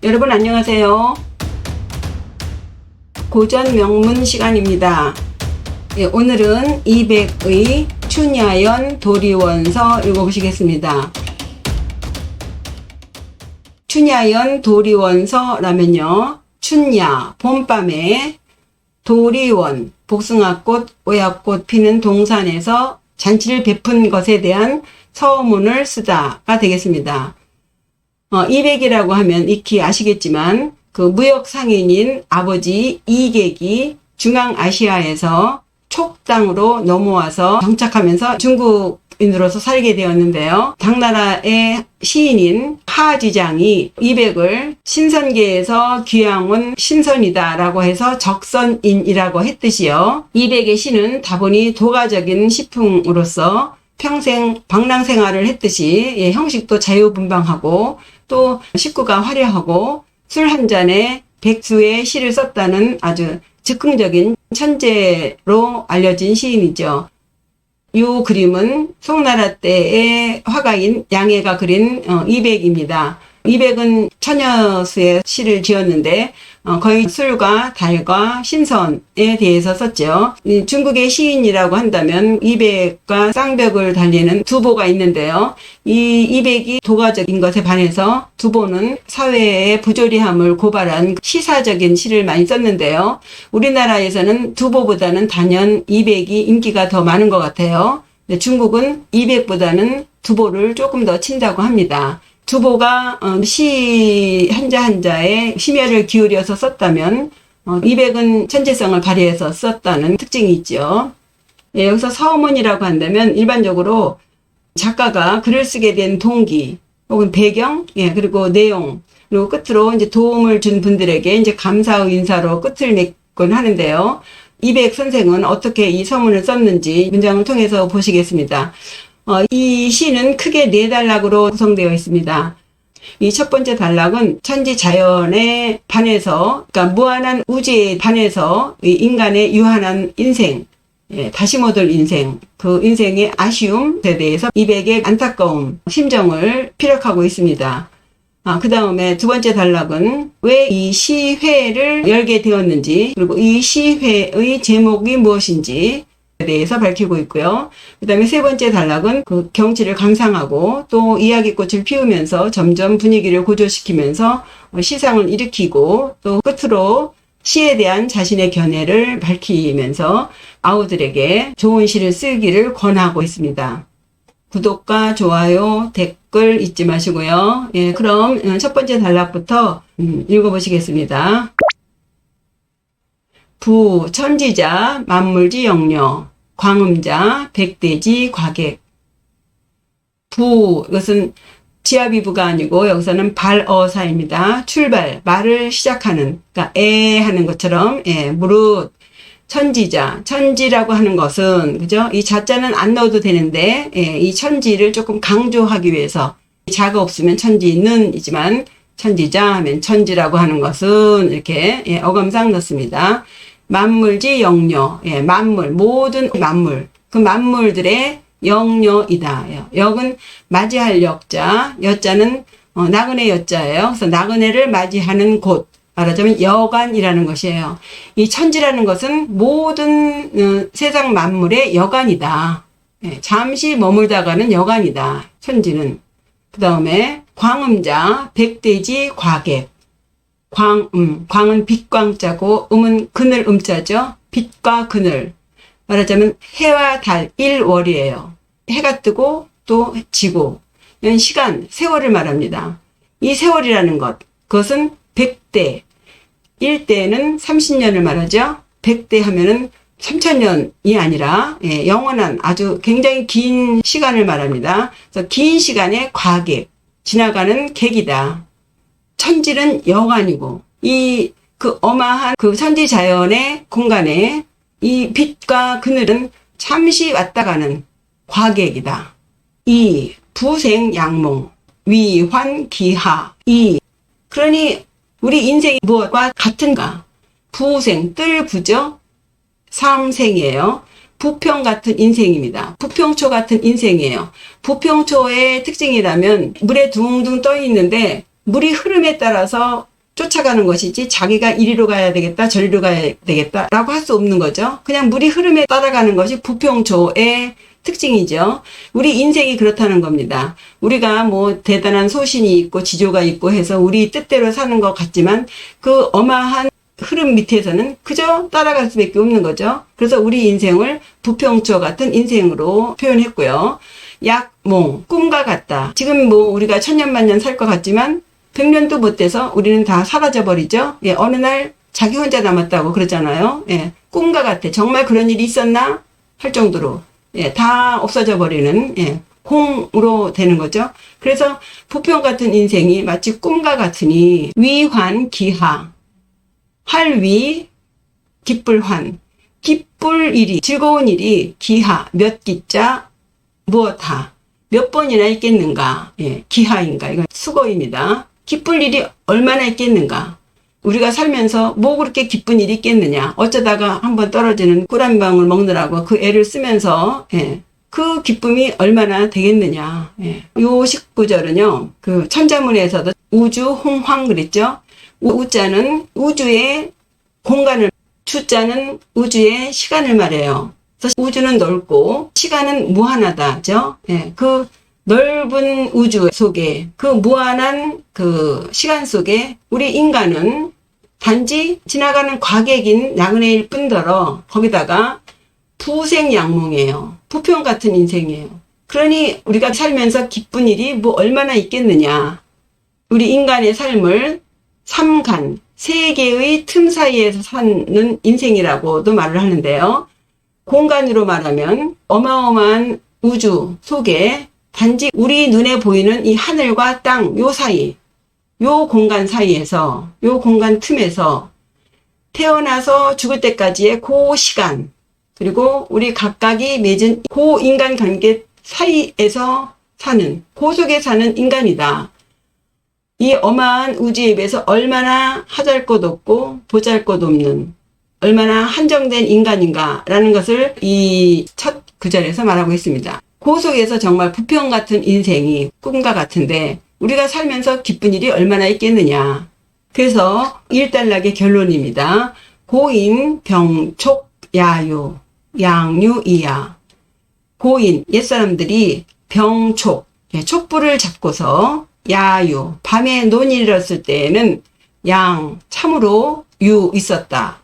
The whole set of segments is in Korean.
여러분 안녕하세요. 고전 명문 시간입니다. 오늘은 200의 춘야연 도리원서 읽어보시겠습니다. 춘야연 도리원서라면요, 춘야 봄밤에 도리원 복숭아꽃 오약꽃 피는 동산에서 잔치를 베푼 것에 대한 서문을 쓰다가 되겠습니다. 200이라고 하면 익히 아시겠지만 그 무역 상인인 아버지 이객이 중앙아시아에서 촉당으로 넘어와서 정착하면서 중국인으로서 살게 되었는데요. 당나라의 시인인 하지장이 200을 신선계에서 귀양온 신선이다라고 해서 적선인이라고 했듯이요. 200의 시는 다분히 도가적인 시풍으로서 평생 방랑생활을 했듯이 형식도 자유분방하고 또 식구가 화려하고 술 한 잔에 백수의 시를 썼다는 아주 즉흥적인 천재로 알려진 시인이죠. 이 그림은 송나라 때의 화가인 양해가 그린 200입니다. 200은 처녀수의 시를 지었는데 거의 술과 달과 신선에 대해서 썼죠. 중국의 시인이라고 한다면 200과 쌍벽을 달리는 두보가 있는데요. 이 200이 도가적인 것에 반해서 두보는 사회의 부조리함을 고발한 시사적인 시를 많이 썼는데요. 우리나라에서는 두보보다는 단연 200이 인기가 더 많은 것 같아요. 중국은 200보다는 두보를 조금 더 친다고 합니다. 두보가 시 한자 한자에 심혈을 기울여서 썼다면 200은 천재성을 발휘해서 썼다는 특징이 있죠. 여기서 서문이라고 한다면 일반적으로 작가가 글을 쓰게 된 동기 혹은 배경, 그리고 내용, 그리고 끝으로 이제 도움을 준 분들에게 이제 감사의 인사로 끝을 맺곤 하는데요. 200 선생은 어떻게 이 서문을 썼는지 문장을 통해서 보시겠습니다. 이 시는 크게 4단락으로 구성되어 있습니다. 이 첫 번째 단락은 천지자연에 반해서, 그러니까 무한한 우주에 반해서 이 인간의 유한한 인생, 다시 못 올 인생, 그 인생의 아쉬움에 대해서 200의 안타까움, 심정을 피력하고 있습니다. 그 다음에 두 번째 단락은 왜 이 시회를 열게 되었는지, 그리고 이 시회의 제목이 무엇인지 대해서 밝히고 있고요. 그 다음에 세 번째 단락은 그 경치를 감상하고 또 이야기꽃을 피우면서 점점 분위기를 고조시키면서 시상을 일으키고 또 끝으로 시에 대한 자신의 견해를 밝히면서 아우들에게 좋은 시를 쓰기를 권하고 있습니다. 구독과 좋아요, 댓글 잊지 마시고요. 그럼 첫 번째 단락부터 읽어보시겠습니다. 부 천지자 만물지 영려 광음자 백대지 과객. 부 이것은 지아비부가 아니고 여기서는 발어사입니다. 출발 말을 시작하는, 그러니까 하는 것처럼 무릇 천지자, 천지라고 하는 것은 그죠? 이 자자는 안 넣어도 되는데 이 천지를 조금 강조하기 위해서 자가 없으면 천지는 이지만 천지자 하면 천지라고 하는 것은 이렇게 어감상 넣습니다. 만물지 영려, 만물, 모든 만물, 그 만물들의 영려이다. 역은 맞이할 역자, 여자는 나그네 여자예요. 그래서 나그네를 맞이하는 곳, 말하자면 여관이라는 것이에요. 이 천지라는 것은 모든 세상 만물의 여관이다. 잠시 머물다가는 여관이다. 천지는. 그 다음에 광음자, 백대지 과객. 광은 빛광자고 음은 그늘 음자죠. 빛과 그늘. 말하자면 해와 달 일월이에요. 해가 뜨고 또 지고. 이런 시간, 세월을 말합니다. 이 세월이라는 것, 그것은 100대. 1대는 30년을 말하죠. 100대 하면은 3000년이 아니라 영원한 아주 굉장히 긴 시간을 말합니다. 그래서 긴 시간의 과객, 지나가는 객이다. 천지는 여관이고 그 어마한 그 천지자연의 공간에 이 빛과 그늘은 잠시 왔다 가는 과객이다. 이 부생양몽 위환기하. 그러니 우리 인생이 무엇과 같은가? 부생, 뜰부죠? 상생이에요. 부평 같은 인생입니다. 부평초 같은 인생이에요. 부평초의 특징이라면 물에 둥둥 떠 있는데 물이 흐름에 따라서 쫓아가는 것이지 자기가 이리로 가야 되겠다 저리로 가야 되겠다라고 할 수 없는 거죠. 그냥 물이 흐름에 따라가는 것이 부평초의 특징이죠. 우리 인생이 그렇다는 겁니다. 우리가 뭐 대단한 소신이 있고 지조가 있고 해서 우리 뜻대로 사는 것 같지만 그 어마한 흐름 밑에서는 그저 따라갈 수밖에 없는 거죠. 그래서 우리 인생을 부평초 같은 인생으로 표현했고요. 약몽, 꿈과 같다. 지금 뭐 우리가 천년만년 살 것 같지만 100년도 못 돼서 우리는 다 사라져 버리죠. 예, 어느 날 자기 혼자 남았다고 그러잖아요. 예, 꿈과 같아. 정말 그런 일이 있었나? 할 정도로 예, 다 없어져 버리는 예, 공으로 되는 거죠. 그래서 부평 같은 인생이 마치 꿈과 같으니 위환 기하 할위 기쁠환 기쁠 일이 즐거운 일이 기하 몇 기자 무엇하 몇 번이나 있겠는가. 예, 기하인가 이건 수거입니다. 기쁠 일이 얼마나 있겠는가. 우리가 살면서 뭐 그렇게 기쁜 일이 있겠느냐. 어쩌다가 한번 떨어지는 꿀 한 방울 먹느라고 그 애를 쓰면서 예, 그 기쁨이 얼마나 되겠느냐. 예. 요 19절은요. 그 천자문에서도 우주 홍황 그랬죠. 우자는 우주의 공간을, 추자는 우주의 시간을 말해요. 그래서 우주는 넓고 시간은 무한하다죠. 예. 그 넓은 우주 속에 그 무한한 그 시간 속에 우리 인간은 단지 지나가는 과객인 나그네일 뿐더러 거기다가 부생양몽이에요. 부평 같은 인생이에요. 그러니 우리가 살면서 기쁜 일이 뭐 얼마나 있겠느냐. 우리 인간의 삶을 삼간, 세 개의 틈 사이에서 사는 인생이라고도 말을 하는데요. 공간으로 말하면 어마어마한 우주 속에 단지 우리 눈에 보이는 이 하늘과 땅 요 사이, 요 공간 사이에서, 요 공간 틈에서 태어나서 죽을 때까지의 그 시간, 그리고 우리 각각이 맺은 그 인간관계 사이에서 사는, 그 속에 사는 인간이다. 이 어마한 우주에 비해서 얼마나 하잘것 없고 보잘것 없는, 얼마나 한정된 인간인가라는 것을 이 첫 구절에서 말하고 있습니다. 그 속에서 정말 부평 같은 인생이 꿈과 같은데 우리가 살면서 기쁜 일이 얼마나 있겠느냐. 그래서 일단락의 결론입니다. 고인, 병, 촉, 야유, 양유, 이야. 고인, 옛사람들이 병, 촉, 촉불을 잡고서 야유, 밤에 논이 일었을 때에는 양, 참으로 유 있었다.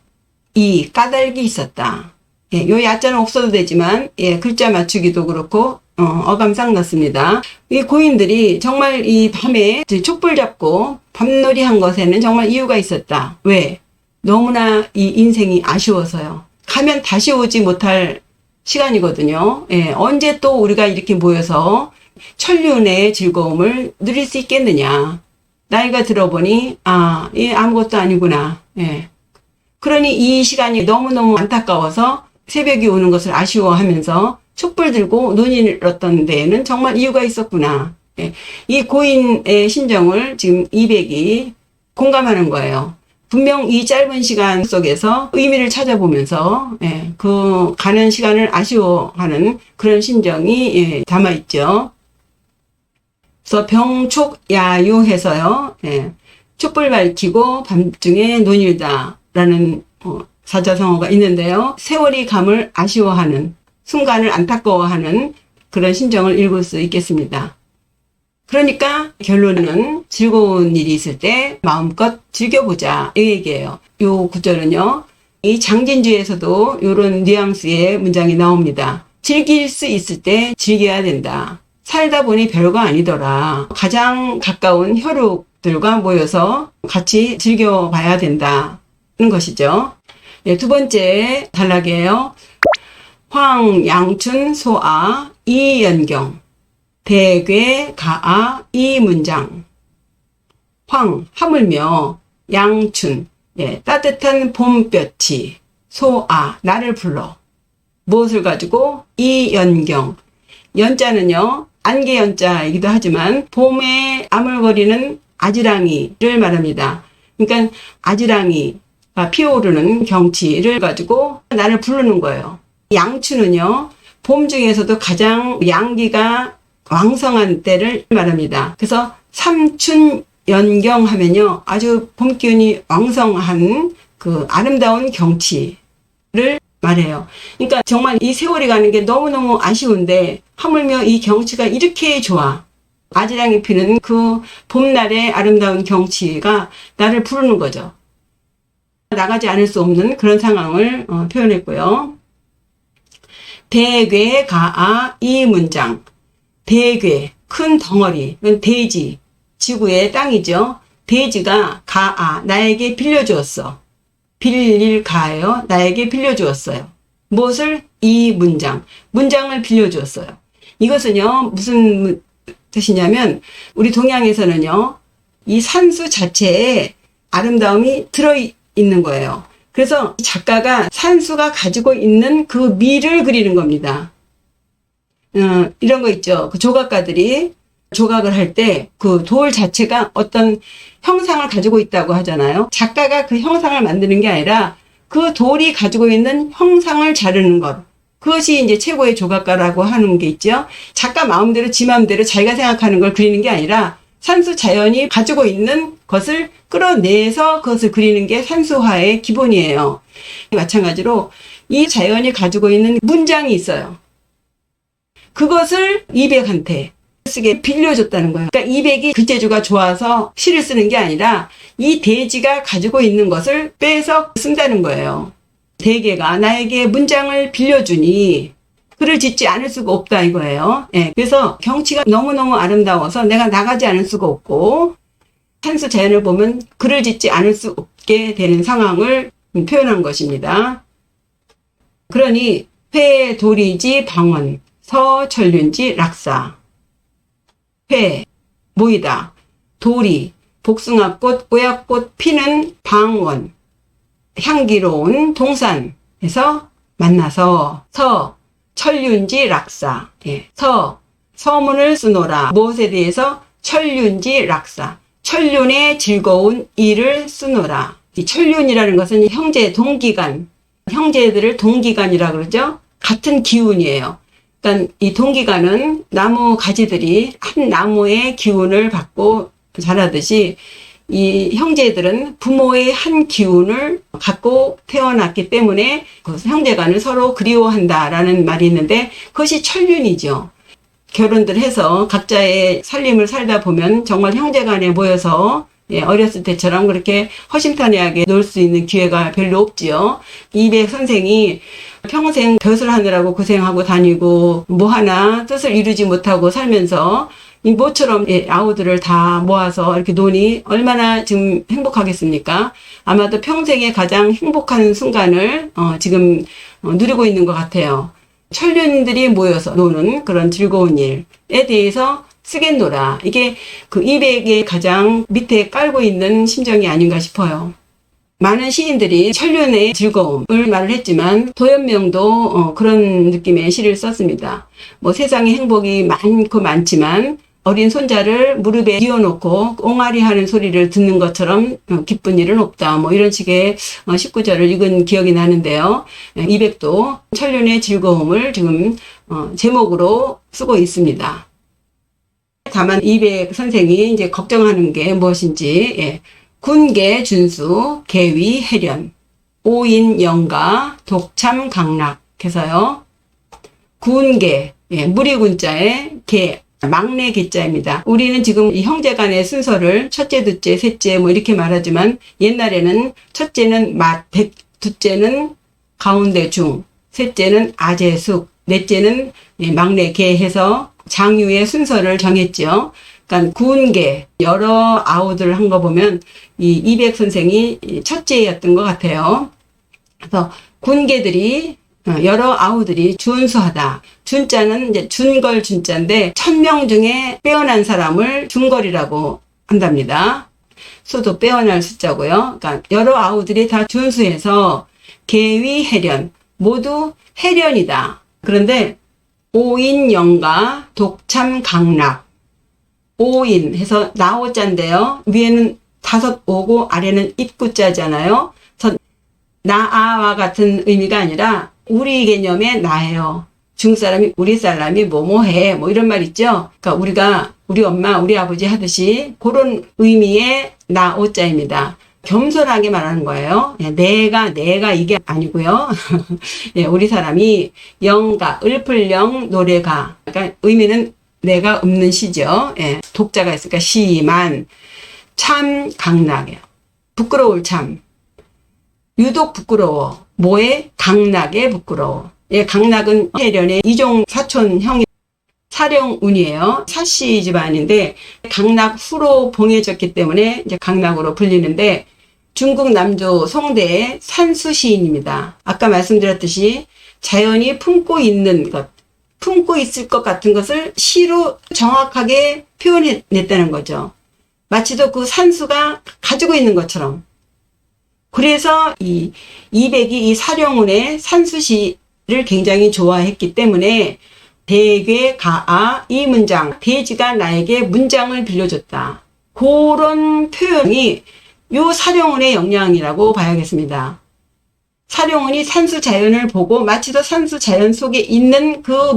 이, 까닭이 있었다. 예, 요 야자는 없어도 되지만, 예, 글자 맞추기도 그렇고, 어감상 넣습니다. 이 고인들이 정말 이 밤에 촉불 잡고 밤놀이 한 것에는 정말 이유가 있었다. 왜? 너무나 이 인생이 아쉬워서요. 가면 다시 오지 못할 시간이거든요. 예, 언제 또 우리가 이렇게 모여서 천륜의 즐거움을 누릴 수 있겠느냐. 나이가 들어보니, 아무것도 아니구나. 예. 그러니 이 시간이 너무너무 안타까워서 새벽이 오는 것을 아쉬워하면서 촛불 들고 논이 일었던 데에는 정말 이유가 있었구나. 예. 이 고인의 심정을 지금 200이 공감하는 거예요. 분명 이 짧은 시간 속에서 의미를 찾아보면서 예, 그 가는 시간을 아쉬워하는 그런 심정이 예, 담아있죠. 그래서 병촉야유해서요. 예, 촛불 밝히고 밤중에 논일다 라는 사자성어가 있는데요. 세월이 감을 아쉬워하는, 순간을 안타까워하는 그런 심정을 읽을 수 있겠습니다. 그러니까 결론은 즐거운 일이 있을 때 마음껏 즐겨보자 이 얘기예요. 요 구절은요. 이 장진주에서도 이런 뉘앙스의 문장이 나옵니다. 즐길 수 있을 때 즐겨야 된다. 살다 보니 별거 아니더라. 가장 가까운 혈육들과 모여서 같이 즐겨봐야 된다는 것이죠. 네, 두 번째 단락이에요. 황, 양춘, 소아, 이연경, 대괴, 가아, 이문장. 황, 하물며, 양춘, 예, 따뜻한 봄볕이, 소아, 나를 불러. 무엇을 가지고? 이연경. 연자는요, 안개 연자이기도 하지만 봄에 아물거리는 아지랑이를 말합니다. 그러니까 아지랑이가 피어오르는 경치를 가지고 나를 부르는 거예요. 양추는요, 봄 중에서도 가장 양기가 왕성한 때를 말합니다. 그래서 삼춘 연경하면요, 아주 봄 기운이 왕성한 그 아름다운 경치를 말해요. 그러니까 정말 이 세월이 가는 게 너무너무 아쉬운데 하물며 이 경치가 이렇게 좋아. 아지랑이 피는 그 봄날의 아름다운 경치가 나를 부르는 거죠. 나가지 않을 수 없는 그런 상황을 표현했고요. 대괴 가아 이 문장. 대괴, 큰 덩어리, 대지, 지구의 땅이죠. 대지가 가아, 나에게 빌려주었어. 빌릴 가예요. 나에게 빌려주었어요. 무엇을? 이 문장. 문장을 빌려주었어요. 이것은요, 무슨 뜻이냐면, 우리 동양에서는요, 이 산수 자체에 아름다움이 들어있는 거예요. 그래서 작가가 산수가 가지고 있는 그 미를 그리는 겁니다. 이런 거 있죠. 그 조각가들이 조각을 할 때 그 돌 자체가 어떤 형상을 가지고 있다고 하잖아요. 작가가 그 형상을 만드는 게 아니라 그 돌이 가지고 있는 형상을 자르는 것. 그것이 이제 최고의 조각가라고 하는 게 있죠. 작가 마음대로 지 마음대로 자기가 생각하는 걸 그리는 게 아니라 산수 자연이 가지고 있는 것을 끌어내서 그것을 그리는 게 산수화의 기본이에요. 마찬가지로 이 자연이 가지고 있는 문장이 있어요. 그것을 이백한테 쓰게 빌려줬다는 거예요. 그러니까 이백이 글재주가 좋아서 시를 쓰는 게 아니라 이 대지가 가지고 있는 것을 빼서 쓴다는 거예요. 대개가 나에게 문장을 빌려주니 글을 짓지 않을 수가 없다 이거예요. 예, 그래서 경치가 너무너무 아름다워서 내가 나가지 않을 수가 없고 산수 자연을 보면 글을 짓지 않을 수 없게 되는 상황을 표현한 것입니다. 그러니 회도리지 방언 서천륜지 락사. 회, 모이다. 도리, 복숭아꽃, 오약꽃 피는 방원. 향기로운 동산에서 만나서 서, 천륜지 락사. 예. 서문을 쓰노라. 무엇에 대해서? 천륜지 락사. 천륜의 즐거운 일을 쓰노라. 이 천륜이라는 것은 형제 동기간, 형제들을 동기간이라 그러죠. 같은 기운이에요. 그러니까 이 동기간은 나무 가지들이 한 나무의 기운을 받고 자라듯이 이 형제들은 부모의 한 기운을 갖고 태어났기 때문에 그 형제간을 서로 그리워한다라는 말이 있는데 그것이 천륜이죠. 결혼들 해서 각자의 살림을 살다 보면 정말 형제간에 모여서 어렸을 때처럼 그렇게 허심탄회하게 놀 수 있는 기회가 별로 없지요. 이백 선생이 평생 벼슬 하느라고 고생하고 다니고 뭐 하나 뜻을 이루지 못하고 살면서 이 모처럼 아우들을 다 모아서 이렇게 노니 얼마나 지금 행복하겠습니까? 아마도 평생에 가장 행복한 순간을 지금 누리고 있는 것 같아요. 천륜들이 모여서 노는 그런 즐거운 일에 대해서 쓰겠노라. 이게 그 200의 가장 밑에 깔고 있는 심정이 아닌가 싶어요. 많은 시인들이 천륜의 즐거움을 말을 했지만 도연명도 그런 느낌의 시를 썼습니다. 뭐 세상에 행복이 많고 많지만 어린 손자를 무릎에 뉘어놓고 옹알이 하는 소리를 듣는 것처럼 기쁜 일은 없다. 뭐 이런 식의 19절을 읽은 기억이 나는데요. 200도 천륜의 즐거움을 지금 제목으로 쓰고 있습니다. 다만 200 선생이 이제 걱정하는 게 무엇인지, 군계 준수 계위 해련 오인 영가 독참 강락 해서요. 군계, 무리군자의 계, 막내 계자입니다. 우리는 지금 이 형제간의 순서를 첫째, 둘째, 셋째 뭐 이렇게 말하지만 옛날에는 첫째는 맏, 둘째는 가운데 중, 셋째는 아재숙, 넷째는 막내 계 해서 장유의 순서를 정했죠. 그러니까 군계, 여러 아우들 한 거 보면 이 200 선생이 첫째였던 것 같아요. 그래서 군계들이 여러 아우들이 준수하다. 준자는 이제 준걸 준자인데 1000명 중에 빼어난 사람을 준걸이라고 한답니다. 수도 빼어날 숫자고요. 그러니까 여러 아우들이 다 준수해서 계위 해련, 모두 해련이다. 그런데 오인 영가 독참 강락. 오인 해서 나오자인데요. 위에는 5오고 아래는 입구자잖아요. 그래서 나아와 같은 의미가 아니라 우리 개념의 나예요. 중사람이 우리 사람이 뭐뭐해 뭐 이런 말 있죠. 그러니까 우리가 우리 엄마, 우리 아버지 하듯이 그런 의미의 나 오자입니다. 겸손하게 말하는 거예요. 내가 이게 아니고요. 예, 우리 사람이 영가, 을풀영 노래가. 그러니까 의미는 내가 없는 시죠. 예, 독자가 있으니까 시만 참 강락이에요. 부끄러울 참. 유독 부끄러워. 뭐에? 강락에 부끄러워. 예, 강락은 해련의 이종 사촌 형이 사령운이에요. 사씨 집안인데 강락 후로 봉해졌기 때문에 이제 강락으로 불리는데 중국 남조 송대의 산수 시인입니다. 아까 말씀드렸듯이 자연이 품고 있는 것, 품고 있을 것 같은 것을 시로 정확하게 표현해냈다는 거죠. 마치도 그 산수가 가지고 있는 것처럼. 그래서 이 이백이 이 사령운의 산수시를 굉장히 좋아했기 때문에 대괴 가아 이 문장, 대지가 나에게 문장을 빌려줬다. 그런 표현이 요 사령운의 영향이라고 봐야겠습니다. 사령운이 산수 자연을 보고 마치도 산수 자연 속에 있는 그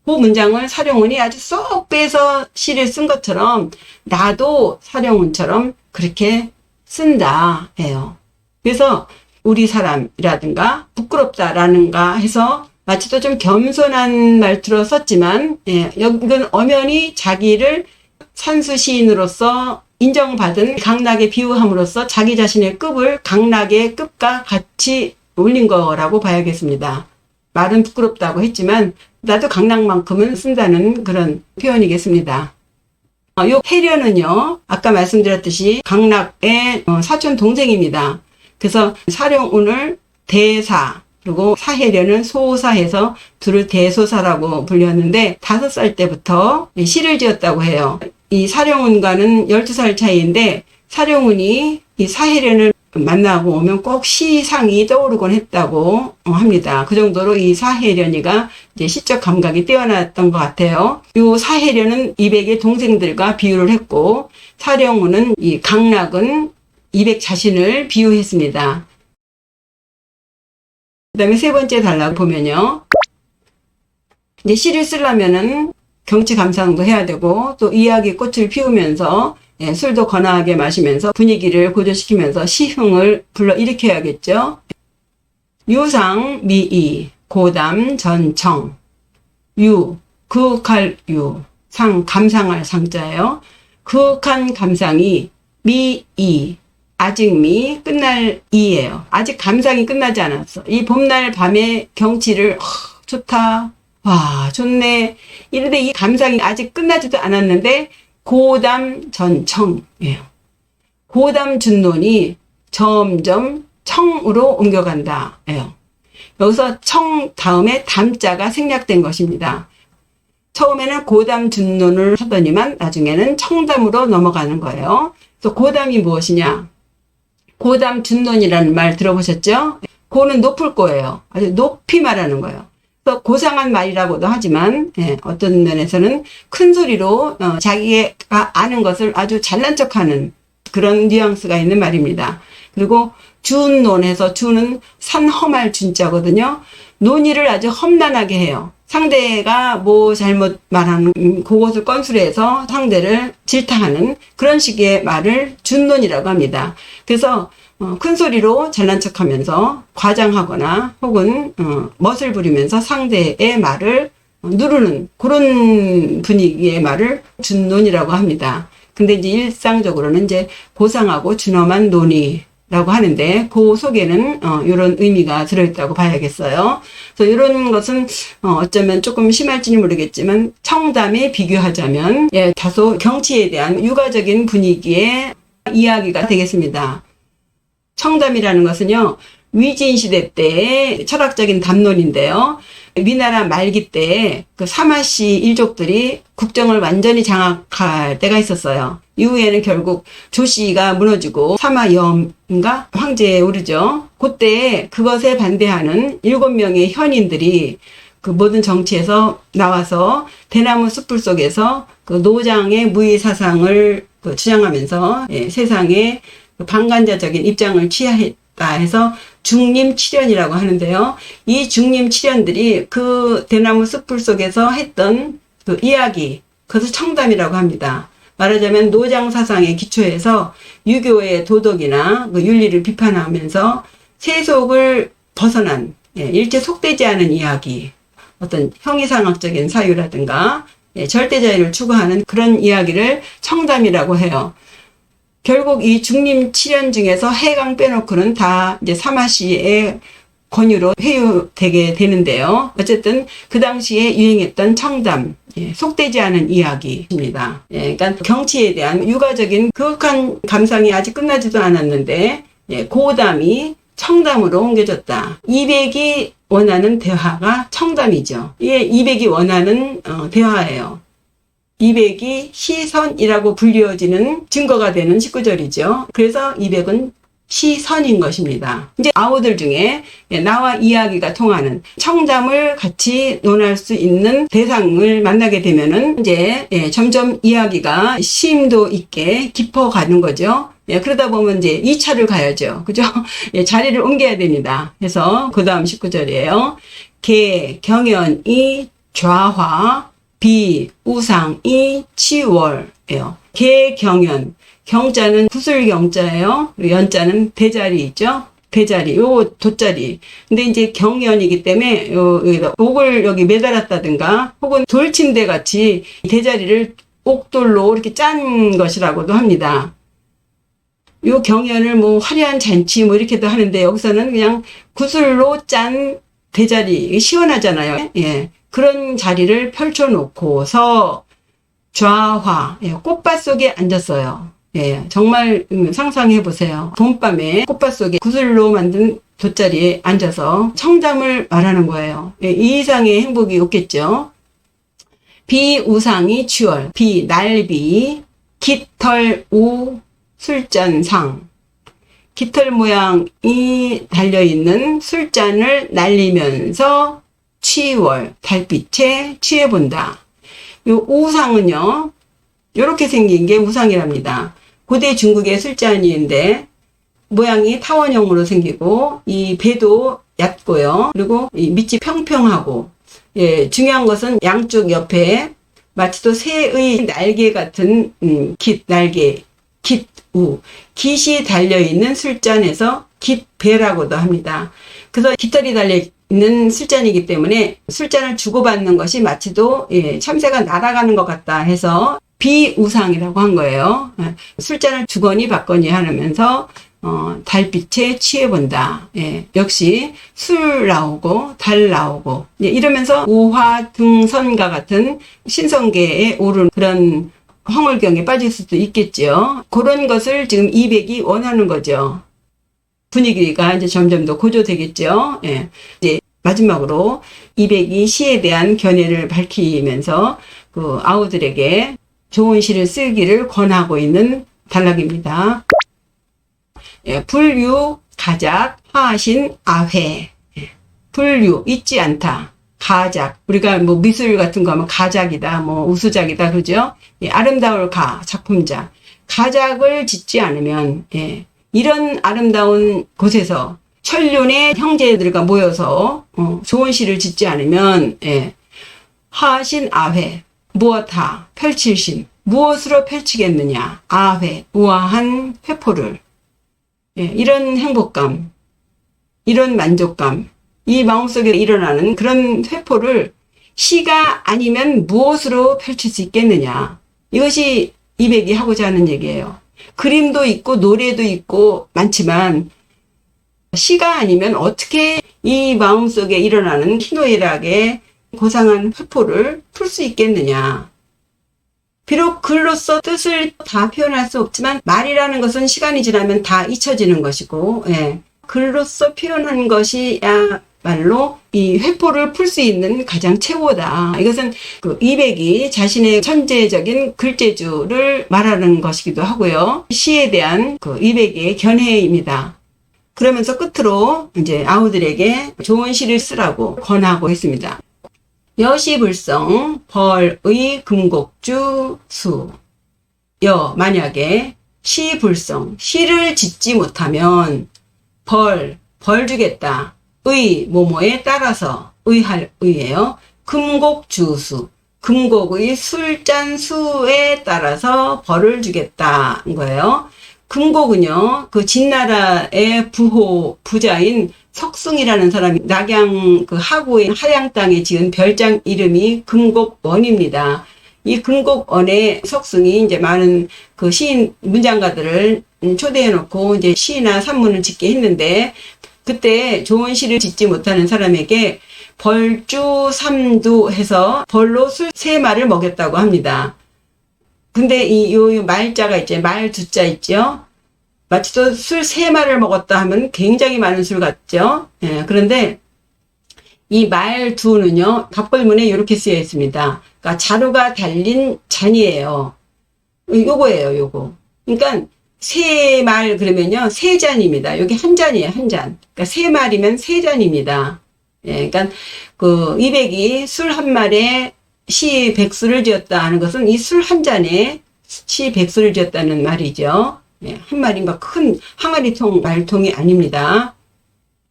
문장을 사령운이 아주 쏙 빼서 시를 쓴 것처럼 나도 사령운처럼 그렇게 쓴다 해요. 그래서 우리 사람이라든가 부끄럽다라는가 해서 마치도 좀 겸손한 말투로 썼지만, 예, 이건 엄연히 자기를 산수 시인으로서 인정받은 강락에 비유함으로써 자기 자신의 급을 강락의 급과 같이 올린 거라고 봐야겠습니다. 말은 부끄럽다고 했지만 나도 강락만큼은 쓴다는 그런 표현이겠습니다. 요 해련은요, 아까 말씀드렸듯이 강락의 사촌 동생입니다. 그래서 사령운을 대사, 그리고 사해련은 소사해서 둘을 대소사라고 불렸는데 5살 때부터 시를 지었다고 해요. 이 사령운과는 12살 차이인데 사령운이 이 사해련을 만나고 오면 꼭 시상이 떠오르곤 했다고 합니다. 그 정도로 이 사해련이가 이제 시적 감각이 뛰어났던 것 같아요. 이 사해련은 이백의 동생들과 비유를 했고 사령운은 이 강락은 이백 자신을 비유했습니다. 그 다음에 세 번째 단락 보면요. 이제 시를 쓰려면은 경치 감상도 해야 되고 또 이야기 꽃을 피우면서 예, 술도 거나하게 마시면서 분위기를 고조시키면서 시흥을 불러일으켜야겠죠. 유상 미이 고담 전청 유 그윽할 유 상 감상할 상자예요. 그윽한 감상이 미이 아직 미 끝날 이예요. 아직 감상이 끝나지 않았어. 이 봄날 밤의 경치를 좋다. 와 좋네. 이런데 이 감상이 아직 끝나지도 않았는데 고담 전청이에요. 고담 준론이 점점 청으로 옮겨간다. 예요. 여기서 청 다음에 담자가 생략된 것입니다. 처음에는 고담 준론을 하더니만 나중에는 청담으로 넘어가는 거예요. 그래서 고담이 무엇이냐? 고담 준론이라는 말 들어보셨죠? 고는 높을 거예요. 아주 높이 말하는 거예요. 그래서 고상한 말이라고도 하지만 어떤 면에서는 큰 소리로 자기가 아는 것을 아주 잘난 척하는 그런 뉘앙스가 있는 말입니다. 그리고 준론해서 준은 산험할 준자거든요. 논의를 아주 험난하게 해요. 상대가 뭐 잘못 말하는 그것을 건수해서 상대를 질타하는 그런 식의 말을 준론이라고 합니다. 그래서 큰 소리로 잘난 척하면서 과장하거나 혹은 멋을 부리면서 상대의 말을 누르는 그런 분위기의 말을 준론이라고 합니다. 근데 이제 일상적으로는 이제 고상하고 준엄한 논의라고 하는데 그 속에는 이런 의미가 들어있다고 봐야겠어요. 그래서 이런 것은 어쩌면 조금 심할지는 모르겠지만 청담에 비교하자면 예, 다소 경치에 대한 육아적인 분위기의 이야기가 되겠습니다. 청담이라는 것은요, 위진 시대 때의 철학적인 담론인데요. 위나라 말기 때 그 사마씨 일족들이 국정을 완전히 장악할 때가 있었어요. 이후에는 결국 조씨가 무너지고 사마염인가 황제에 오르죠. 그때 그것에 반대하는 7명의 현인들이 그 모든 정치에서 나와서 대나무 숲을 속에서 그 노장의 무위 사상을 주장하면서 세상에 방관자적인 입장을 취하했다 해서 중림칠연이라고 하는데요. 이 중림칠연들이 그 대나무 숲을 속에서 했던 그 이야기, 그것을 청담이라고 합니다. 말하자면 노장 사상의 기초에서 유교의 도덕이나 그 윤리를 비판하면서 세속을 벗어난 일체 속되지 않은 이야기, 어떤 형이상학적인 사유라든가 절대자유를 추구하는 그런 이야기를 청담이라고 해요. 결국 이 중림 7연 중에서 해강 빼놓고는 다 이제 사마씨의 권유로 회유되게 되는데요. 어쨌든 그 당시에 유행했던 청담, 속되지 않은 이야기입니다. 그러니까 경치에 대한 유가적인 그윽한 감상이 아직 끝나지도 않았는데 고담이 청담으로 옮겨졌다. 이백이 원하는 대화가 청담이죠. 이게 이백이 원하는 대화예요. 이백이 시선이라고 불리워지는 증거가 되는 19절이죠. 그래서 이백은 시선인 것입니다. 이제 아우들 중에 나와 이야기가 통하는 청담을 같이 논할 수 있는 대상을 만나게 되면은 이제 점점 이야기가 심도 있게 깊어가는 거죠. 그러다 보면 이제 2차를 가야죠. 그죠? 자리를 옮겨야 됩니다. 그래서 그 다음 19절이에요. 개, 경연이 좌화, 비, 우상이 치월이에요. 개, 경연. 경자는 구슬 경자예요. 연자는 대자리 있죠? 대자리, 요 돗자리. 근데 이제 경연이기 때문에 옥을 여기 매달았다든가 혹은 돌침대 같이 대자리를 옥돌로 이렇게 짠 것이라고도 합니다. 요 경연을 뭐 화려한 잔치 뭐 이렇게도 하는데 여기서는 그냥 구슬로 짠 대자리, 시원하잖아요. 그런 자리를 펼쳐놓고서 좌화, 꽃밭 속에 앉았어요. 정말 상상해 보세요. 봄밤에 꽃밭 속에 구슬로 만든 돗자리에 앉아서 청담을 말하는 거예요. 이 이상의 행복이 없겠죠. 비 우상이 취월, 비 날비, 깃털 우 술잔상. 깃털 모양이 달려있는 술잔을 날리면서 취월, 달빛에 취해본다. 요 우상은요, 요렇게 생긴 게 우상이랍니다. 고대 중국의 술잔인데 모양이 타원형으로 생기고 이 배도 얕고요. 그리고 이 밑이 평평하고 중요한 것은 양쪽 옆에 마치도 새의 날개 같은 날개, 깃우, 깃이 달려있는 술잔에서 깃배라고도 합니다. 그래서 깃털이 달려있는 술잔이기 때문에 술잔을 주고받는 것이 마치도 참새가 날아가는 것 같다 해서 비우상이라고 한 거예요. 술잔을 주거니 받거니 하면서 달빛에 취해본다. 역시 술 나오고 달 나오고 이러면서 우화등선과 같은 신성계에 오른 그런 황홀경에 빠질 수도 있겠죠. 그런 것을 지금 이백이 원하는 거죠. 분위기가 이제 점점 더 고조되겠죠. 이제 마지막으로 이백이 시에 대한 견해를 밝히면서 그 아우들에게 좋은 시를 쓰기를 권하고 있는 단락입니다. 불유, 가작, 하신, 아회. 불유, 잊지 않다. 가작, 우리가 뭐 미술 같은 거 하면 가작이다, 뭐 우수작이다, 그죠? 아름다울 가, 작품작. 가작을 짓지 않으면, 이런 아름다운 곳에서 천륜의 형제들과 모여서 좋은 시를 짓지 않으면, 하신 아회. 무엇하, 펼칠심. 무엇으로 펼치겠느냐. 아회, 우아한 회포를. 이런 행복감, 이런 만족감, 이 마음속에 일어나는 그런 회포를 시가 아니면 무엇으로 펼칠 수 있겠느냐. 이것이 이백이 하고자 하는 얘기예요. 그림도 있고 노래도 있고 많지만 시가 아니면 어떻게 이 마음속에 일어나는 희노애락의 고상한 회포를 풀 수 있겠느냐. 비록 글로써 뜻을 다 표현할 수 없지만 말이라는 것은 시간이 지나면 다 잊혀지는 것이고 글로써 표현한 것이야말로 이 회포를 풀 수 있는 가장 최고다. 이것은 그 이백이 자신의 천재적인 글재주를 말하는 것이기도 하고요. 시에 대한 그 이백의 견해입니다. 그러면서 끝으로 이제 아우들에게 좋은 시를 쓰라고 권하고 있습니다. 여시불성 벌의 금곡주 수. 만약에 시불성, 시를 짓지 못하면 벌 주겠다. 의, 뭐뭐에 따라서, 의할 의예요. 금곡주수. 금곡의 술잔 수에 따라서 벌을 주겠다는 거예요. 금곡은요, 그 진나라의 부자인 석승이라는 사람이 낙양 그 하구인 하양 땅에 지은 별장 이름이 금곡원입니다. 이 금곡원에 석승이 이제 많은 그 시인 문장가들을 초대해 놓고 이제 시나 산문을 짓게 했는데, 그때 좋은 시를 짓지 못하는 사람에게 벌주 삼두 해서 벌로 술 3마를 먹였다고 합니다. 근데 요 말자가 있죠. 말두자 있죠. 마치 또 술 3마를 먹었다 하면 굉장히 많은 술 같죠. 예, 그런데 이 말두는요, 갑골문에 이렇게 쓰여 있습니다. 그러니까 자루가 달린 잔이에요. 요거예요, 요거. 그러니까 3말 그러면요, 3잔입니다. 여기 한 잔이에요, 한 잔. 그러니까 3말이면 3잔입니다. 예, 그러니까 그 이백이 술 한 말에 시 백수를 지었다 하는 것은 이 술 한 잔에 시 백수를 지었다는 말이죠. 예, 한 마리가 큰 항아리통 말통이 아닙니다.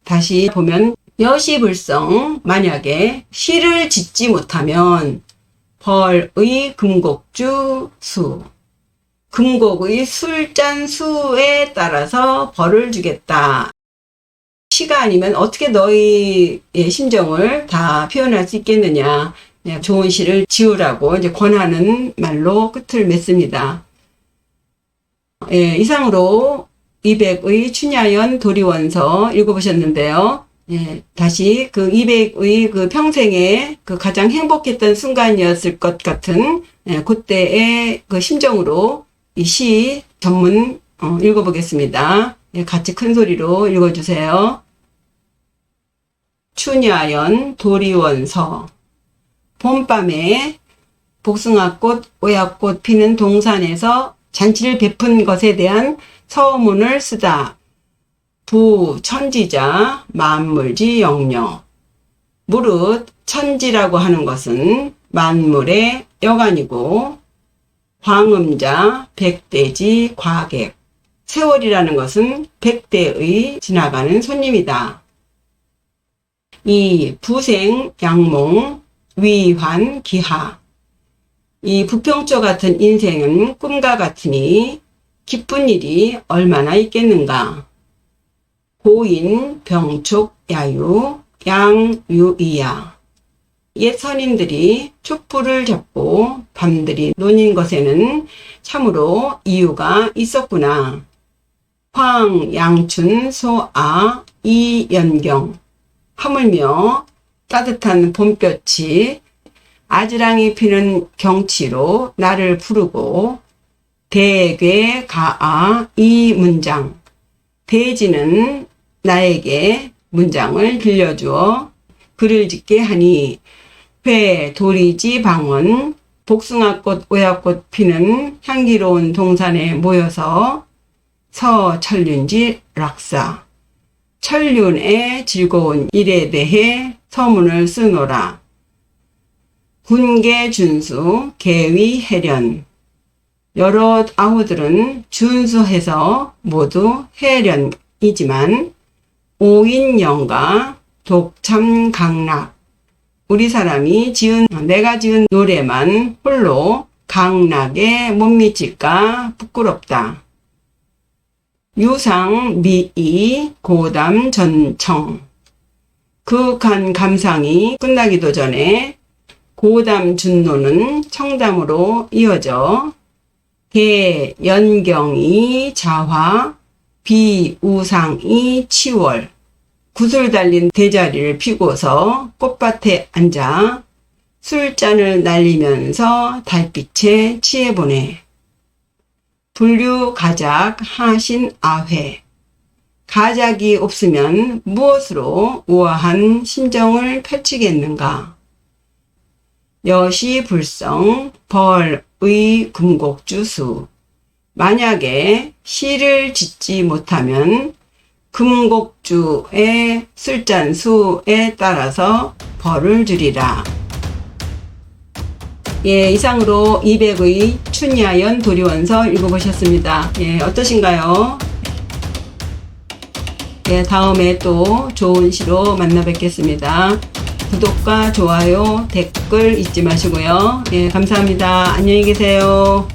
다시 보면 여시불성, 만약에 시를 짓지 못하면 벌의 금곡주 수, 금곡의 술잔 수에 따라서 벌을 주겠다. 시가 아니면 어떻게 너희의 심정을 다 표현할 수 있겠느냐. 좋은 시를 지으라고 이제 권하는 말로 끝을 맺습니다. 예, 이상으로 200의 춘야연 도리원서 읽어보셨는데요. 예, 다시 그 200의 그 평생에 그 가장 행복했던 순간이었을 것 같은 그때의 그 심정으로 이 시 전문 읽어보겠습니다. 예, 같이 큰 소리로 읽어주세요. 춘야연 도리원서. 봄밤에 복숭아꽃, 오약꽃 피는 동산에서 잔치를 베푼 것에 대한 서문을 쓰다. 부천지자 만물지 영려. 무릇 천지라고 하는 것은 만물의 여간이고, 광음자 백대지 과객. 세월이라는 것은 100대의 지나가는 손님이다. 이 부생 양몽 위환 기하. 이 부평초 같은 인생은 꿈과 같으니 기쁜 일이 얼마나 있겠는가. 고인 병촉 야유 양유이야. 옛 선인들이 촛불을 잡고 밤들이 논인 것에는 참으로 이유가 있었구나. 황 양춘 소아 이연경. 하물며 따뜻한 봄볕이 아지랑이 피는 경치로 나를 부르고, 대괴 가아 이 문장. 대지는 나에게 문장을 들려주어 글을 짓게 하니, 회 도리지 방언 복숭아꽃 오약꽃 피는 향기로운 동산에 모여서 서천륜지 락사. 천륜의 즐거운 일에 대해 서문을 쓰노라. 군계 준수 계위 해련. 여러 아우들은 준수해서 모두 해련이지만 오인영가 독참 강락. 우리 사람이 내가 지은 노래만 홀로 강락에 못 미칠까 부끄럽다. 유상 미이 고담 전청. 그윽한 감상이 끝나기도 전에 고담 준노는 청담으로 이어져 개 연경이 자화 비우상이 치월. 구슬 달린 대자리를 피고서 꽃밭에 앉아 술잔을 날리면서 달빛에 취해보네. 불류 가작 하신 아회. 가작이 없으면 무엇으로 우아한 심정을 펼치겠는가. 여시불성 벌의 금곡주수. 만약에 시를 짓지 못하면 금곡주의 술잔수에 따라서 벌을 주리라. 예, 이상으로 200의 춘야연 도리원서 읽어보셨습니다. 예, 어떠신가요? 예, 다음에 또 좋은 시로 만나 뵙겠습니다. 구독과 좋아요, 댓글 잊지 마시고요. 예, 감사합니다. 안녕히 계세요.